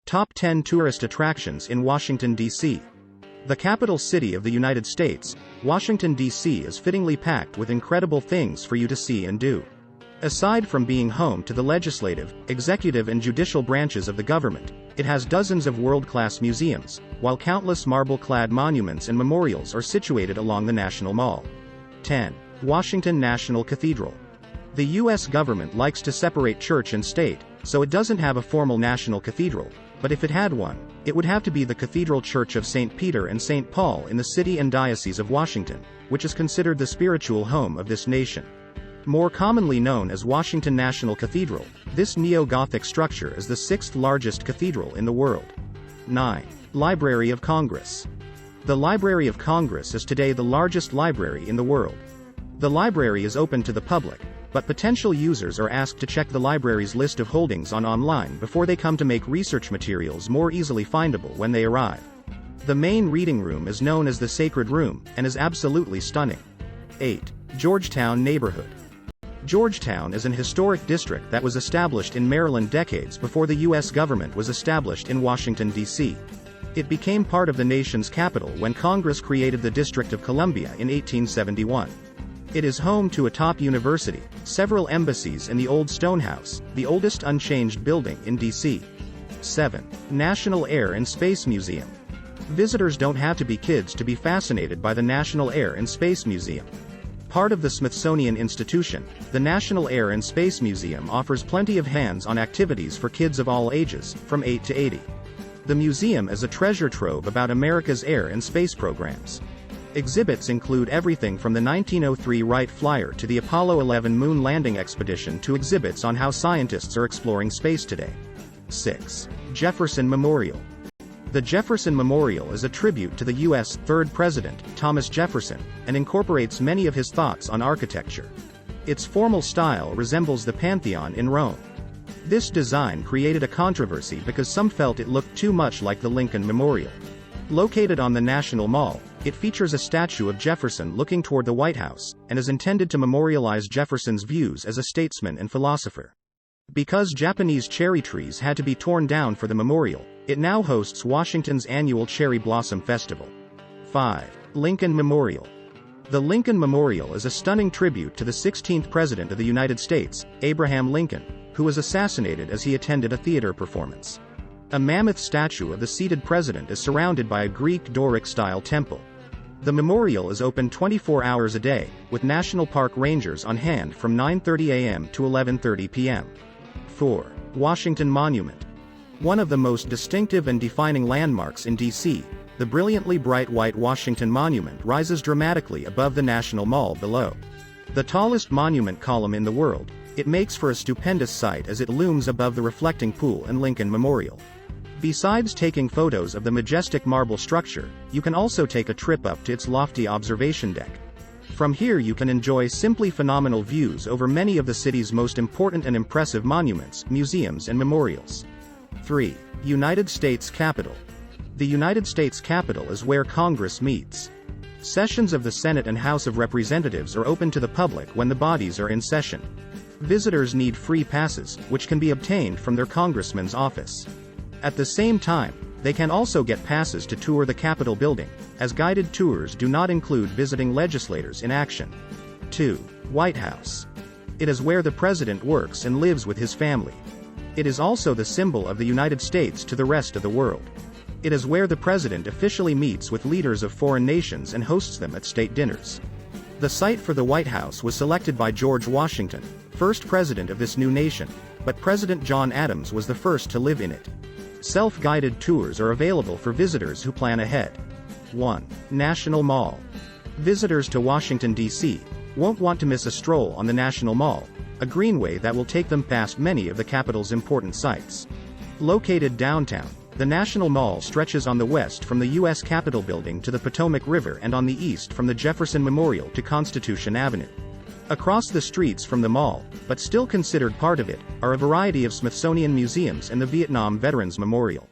Top 10 Tourist Attractions in Washington, D.C. The capital city of the United States, Washington, D.C. is fittingly packed with incredible things for you to see and do. Aside from being home to the legislative, executive and judicial branches of the government, it has dozens of world-class museums, while countless marble-clad monuments and memorials are situated along the National Mall. 10. Washington National Cathedral. The U.S. government likes to separate church and state, so it doesn't have a formal national cathedral, but if it had one, it would have to be the Cathedral Church of St. Peter and St. Paul in the city and diocese of Washington, which is considered the spiritual home of this nation. More commonly known as Washington National Cathedral, this neo-Gothic structure is the sixth largest cathedral in the world. 9. Library of Congress. The Library of Congress is today the largest library in the world. The library is open to the public, but potential users are asked to check the library's list of holdings online before they come to make research materials more easily findable when they arrive. The main reading room is known as the Sacred Room, and is absolutely stunning. 8. Georgetown Neighborhood. Georgetown is an historic district that was established in Maryland decades before the U.S. government was established in Washington, D.C. It became part of the nation's capital when Congress created the District of Columbia in 1871. It is home to a top university, several embassies and the Old Stone House, the oldest unchanged building in D.C. 7. National Air and Space Museum. Visitors don't have to be kids to be fascinated by the National Air and Space Museum. Part of the Smithsonian Institution, the National Air and Space Museum offers plenty of hands-on activities for kids of all ages, from 8 to 80. The museum is a treasure trove about America's air and space programs. Exhibits include everything from the 1903 Wright Flyer to the Apollo 11 moon landing expedition to exhibits on how scientists are exploring space today. 6. Jefferson Memorial. The Jefferson Memorial is a tribute to the U.S. third president, Thomas Jefferson, and incorporates many of his thoughts on architecture. Its formal style resembles the Pantheon in Rome. This design created a controversy because some felt it looked too much like the Lincoln Memorial. Located on the National Mall, it features a statue of Jefferson looking toward the White House, and is intended to memorialize Jefferson's views as a statesman and philosopher. Because Japanese cherry trees had to be torn down for the memorial, it now hosts Washington's annual Cherry Blossom Festival. 5. Lincoln Memorial. The Lincoln Memorial is a stunning tribute to the 16th President of the United States, Abraham Lincoln, who was assassinated as he attended a theater performance. A mammoth statue of the seated president is surrounded by a Greek Doric-style temple. The memorial is open 24 hours a day, with National Park rangers on hand from 9:30 a.m. to 11:30 p.m. 4. Washington Monument. One of the most distinctive and defining landmarks in D.C., the brilliantly bright white Washington Monument rises dramatically above the National Mall below. The tallest monument column in the world, it makes for a stupendous sight as it looms above the reflecting pool and Lincoln Memorial. Besides taking photos of the majestic marble structure, you can also take a trip up to its lofty observation deck. From here you can enjoy simply phenomenal views over many of the city's most important and impressive monuments, museums and memorials. 3. United States Capitol. The United States Capitol is where Congress meets. Sessions of the Senate and House of Representatives are open to the public when the bodies are in session. Visitors need free passes, which can be obtained from their congressman's office. At the same time, they can also get passes to tour the Capitol building, as guided tours do not include visiting legislators in action. 2. White House. It is where the president works and lives with his family. It is also the symbol of the United States to the rest of the world. It is where the president officially meets with leaders of foreign nations and hosts them at state dinners. The site for the White House was selected by George Washington, first president of this new nation, but President John Adams was the first to live in it. Self-guided tours are available for visitors who plan ahead. 1. National Mall. Visitors to Washington, D.C. won't want to miss a stroll on the National Mall, a greenway that will take them past many of the capital's important sites. Located downtown, the National Mall stretches on the west from the U.S. Capitol building to the Potomac River and on the east from the Jefferson Memorial to Constitution Avenue. Across the streets from the mall, but still considered part of it, are a variety of Smithsonian museums and the Vietnam Veterans Memorial.